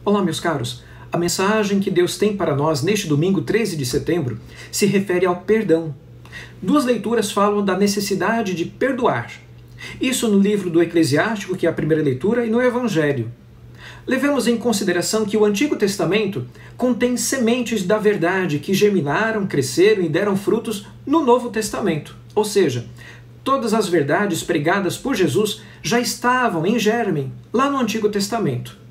Olá, meus caros. A mensagem que Deus tem para nós neste domingo 13 de setembro se refere ao perdão. Duas leituras falam da necessidade de perdoar. Isso no livro do Eclesiástico, que é a primeira leitura, e no Evangelho. Levemos em consideração que o Antigo Testamento contém sementes da verdade que germinaram, cresceram e deram frutos no Novo Testamento. Ou seja, todas as verdades pregadas por Jesus já estavam em germe lá no Antigo Testamento.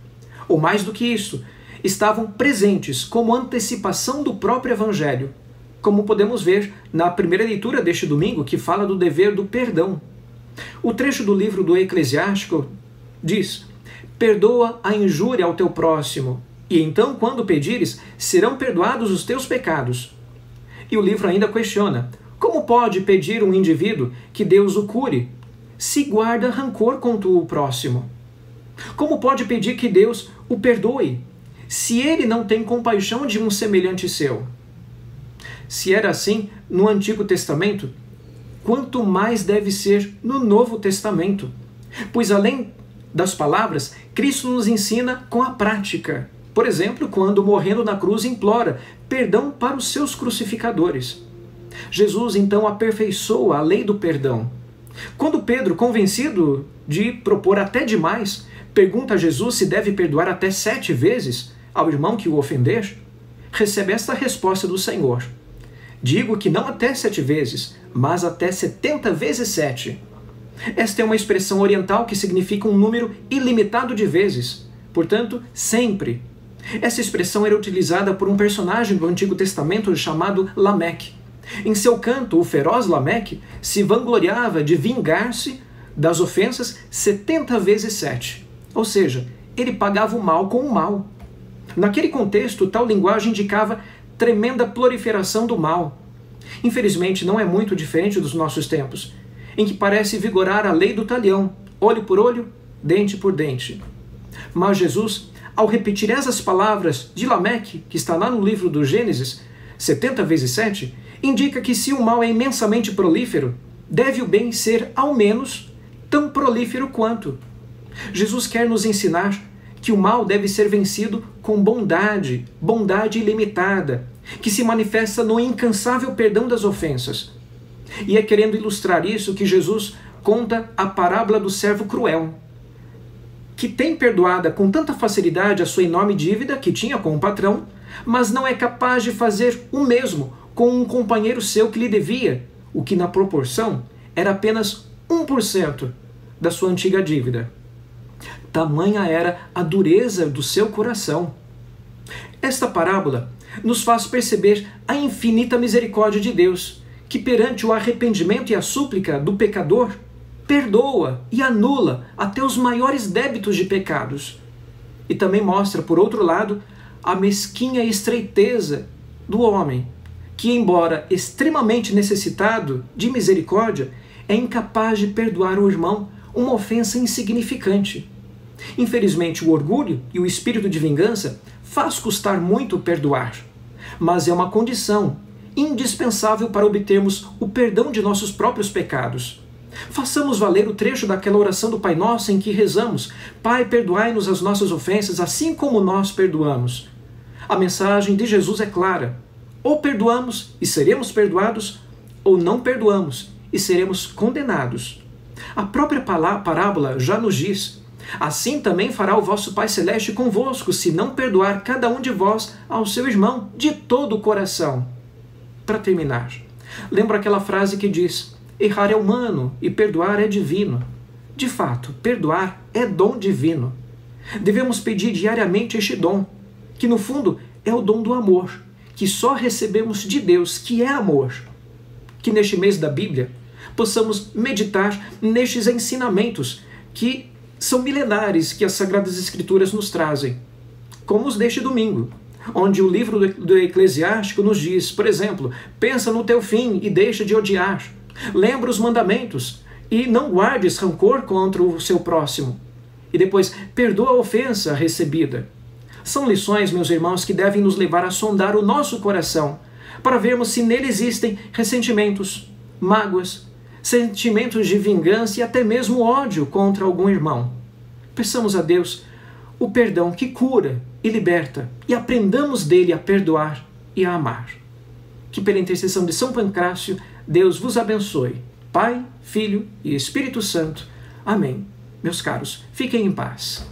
Ou mais do que isso, estavam presentes como antecipação do próprio Evangelho, como podemos ver na primeira leitura deste domingo, que fala do dever do perdão. O trecho do livro do Eclesiástico diz: perdoa a injúria ao teu próximo, e então, quando pedires, serão perdoados os teus pecados. E o livro ainda questiona: como pode pedir um indivíduo que Deus o cure, se guarda rancor contra o próximo? Como pode pedir que Deus o perdoe, se ele não tem compaixão de um semelhante seu? Se era assim no Antigo Testamento, quanto mais deve ser no Novo Testamento? Pois além das palavras, Cristo nos ensina com a prática. Por exemplo, quando morrendo na cruz implora perdão para os seus crucificadores. Jesus então aperfeiçoa a lei do perdão. Quando Pedro, convencido de propor até demais, pergunta a Jesus se deve perdoar até 7 vezes ao irmão que o ofender, recebe esta resposta do Senhor: digo que não até 7 vezes, mas até 70 vezes 7. Esta é uma expressão oriental que significa um número ilimitado de vezes, portanto, sempre. Essa expressão era utilizada por um personagem do Antigo Testamento chamado Lameque. Em seu canto, o feroz Lameque se vangloriava de vingar-se das ofensas 70 vezes 7. Ou seja, ele pagava o mal com o mal. Naquele contexto, tal linguagem indicava tremenda proliferação do mal. Infelizmente, não é muito diferente dos nossos tempos, em que parece vigorar a lei do talião, olho por olho, dente por dente. Mas Jesus, ao repetir essas palavras de Lameque, que está lá no livro do Gênesis, 70 vezes 7, indica que se o mal é imensamente prolífero, deve o bem ser, ao menos, tão prolífero quanto. Jesus quer nos ensinar que o mal deve ser vencido com bondade, bondade ilimitada, que se manifesta no incansável perdão das ofensas. E é querendo ilustrar isso que Jesus conta a parábola do servo cruel, que tem perdoada com tanta facilidade a sua enorme dívida que tinha com o patrão, mas não é capaz de fazer o mesmo com um companheiro seu que lhe devia, o que na proporção era apenas 1% da sua antiga dívida. Tamanha era a dureza do seu coração. Esta parábola nos faz perceber a infinita misericórdia de Deus, que perante o arrependimento e a súplica do pecador, perdoa e anula até os maiores débitos de pecados. E também mostra, por outro lado, a mesquinha estreiteza do homem, que, embora extremamente necessitado de misericórdia, é incapaz de perdoar o irmão uma ofensa insignificante. Infelizmente, o orgulho e o espírito de vingança faz custar muito perdoar, mas é uma condição indispensável para obtermos o perdão de nossos próprios pecados. Façamos valer o trecho daquela oração do Pai Nosso em que rezamos: Pai, perdoai-nos as nossas ofensas, assim como nós perdoamos. A mensagem de Jesus é clara: ou perdoamos e seremos perdoados, ou não perdoamos e seremos condenados. A própria parábola já nos diz: assim também fará o vosso Pai Celeste convosco, se não perdoar cada um de vós ao seu irmão de todo o coração. Para terminar, lembra aquela frase que diz: errar é humano e perdoar é divino. De fato, perdoar é dom divino. Devemos pedir diariamente este dom, que no fundo é o dom do amor, que só recebemos de Deus, que é amor. Que neste mês da Bíblia possamos meditar nestes ensinamentos que são milenares que as Sagradas Escrituras nos trazem, como os deste domingo, onde o livro do Eclesiástico nos diz, por exemplo, pensa no teu fim e deixa de odiar, lembra os mandamentos e não guardes rancor contra o seu próximo, e depois perdoa a ofensa recebida. São lições, meus irmãos, que devem nos levar a sondar o nosso coração, para vermos se nele existem ressentimentos, mágoas, sentimentos de vingança e até mesmo ódio contra algum irmão. Peçamos a Deus o perdão que cura e liberta, e aprendamos dele a perdoar e a amar. Que pela intercessão de São Pancrácio, Deus vos abençoe. Pai, Filho e Espírito Santo. Amém. Meus caros, fiquem em paz.